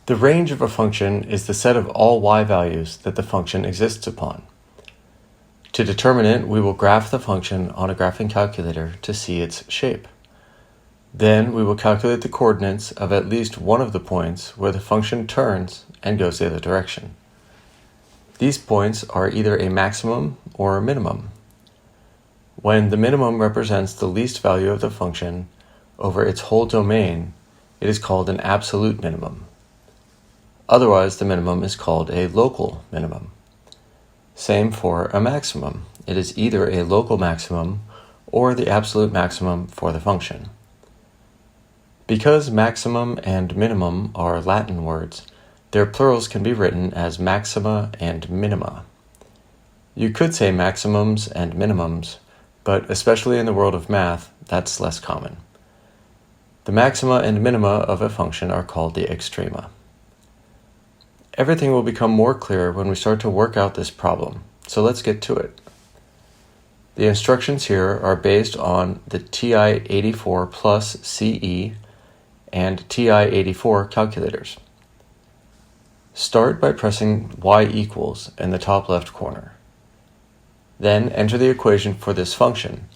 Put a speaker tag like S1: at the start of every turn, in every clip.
S1: The range of a function is the set of all y values that the function exists upon. To determine it, we will graph the function on a graphing calculator to see its shape. Then we will calculate the coordinates of at least one of the points where the function turns and goes the other direction. These points are either a maximum or a minimum. When the minimum represents the least value of the function over its whole domain, it is called an absolute minimum. Otherwise, the minimum is called a local minimum. Same for a maximum. It is either a local maximum or the absolute maximum for the function. Because maximum and minimum are Latin words, their plurals can be written as maxima and minima. You could say maximums and minimums, but especially in the world of math, that's less common. The maxima and minima of a function are called the extrema. Everything will become more clear when we start to work out this problem, so let's get to it. The instructions here are based on the TI-84 plus CE and TI-84 calculators. Start by pressing y equals in the top left corner. Then enter the equation for this function,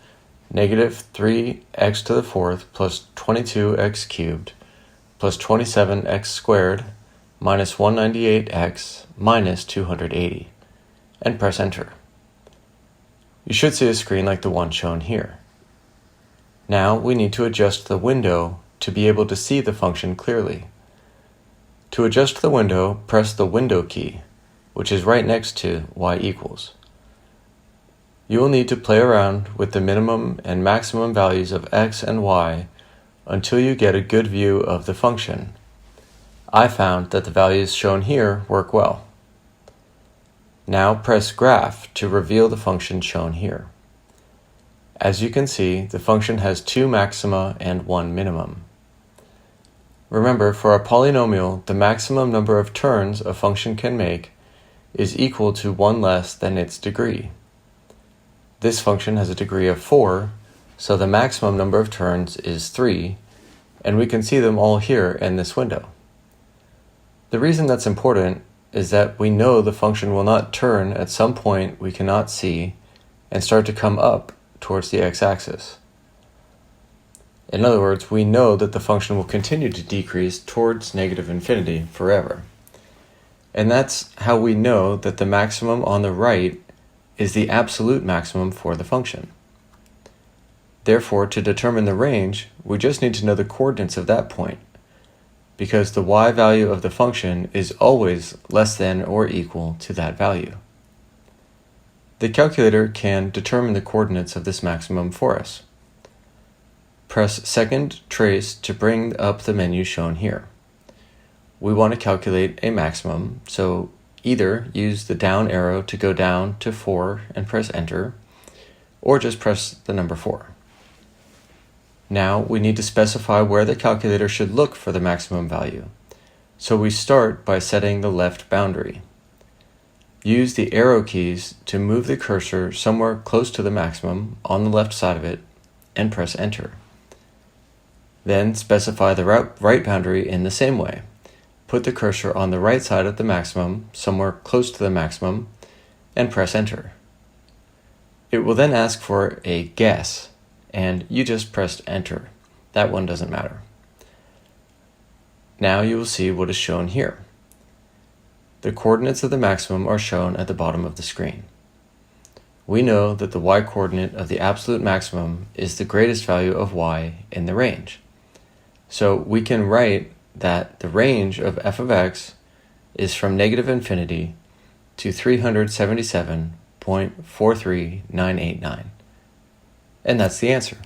S1: negative 3x to the fourth plus 22x cubed plus 27x squared minus 198x minus 280, and press enter. You should see a screen like the one shown here. Now we need to adjust the window to be able to see the function clearly. To adjust the window, press the window key, which is right next to y equals. You will need to play around with the minimum and maximum values of x and y until you get a good view of the function. I found that the values shown here work well. Now press Graph to reveal the function shown here. As you can see, the function has 2 maxima and 1 minimum. Remember, for a polynomial, the maximum number of turns a function can make is equal to 1 less than its degree. This function has a degree of 4, so the maximum number of turns is 3, and we can see them all here in this window. The reason that's important is that we know the function will not turn at some point we cannot see and start to come up towards the x-axis. In other words, we know that the function will continue to decrease towards negative infinity forever. And that's how we know that the maximum on the right is the absolute maximum for the function. Therefore, to determine the range, we just need to know the coordinates of that point, because the y value of the function is always less than or equal to that value. The calculator can determine the coordinates of this maximum for us. Press second trace to bring up the menu shown here. We want to calculate a maximum, so either use the down arrow to go down to 4 and press enter, or just press the number 4. Now we need to specify where the calculator should look for the maximum value. So we start by setting the left boundary. Use the arrow keys to move the cursor somewhere close to the maximum on the left side of it and press enter. Then specify the right boundary in the same way. Put the cursor on the right side of the maximum, somewhere close to the maximum, and press enter. It will then ask for a guess, and you just pressed enter. That one doesn't matter. Now you will see what is shown here. The coordinates of the maximum are shown at the bottom of the screen. We know that the y-coordinate of the absolute maximum is the greatest value of y in the range. So we can write that the range of f of x is from negative infinity to 377.43989. And that's the answer.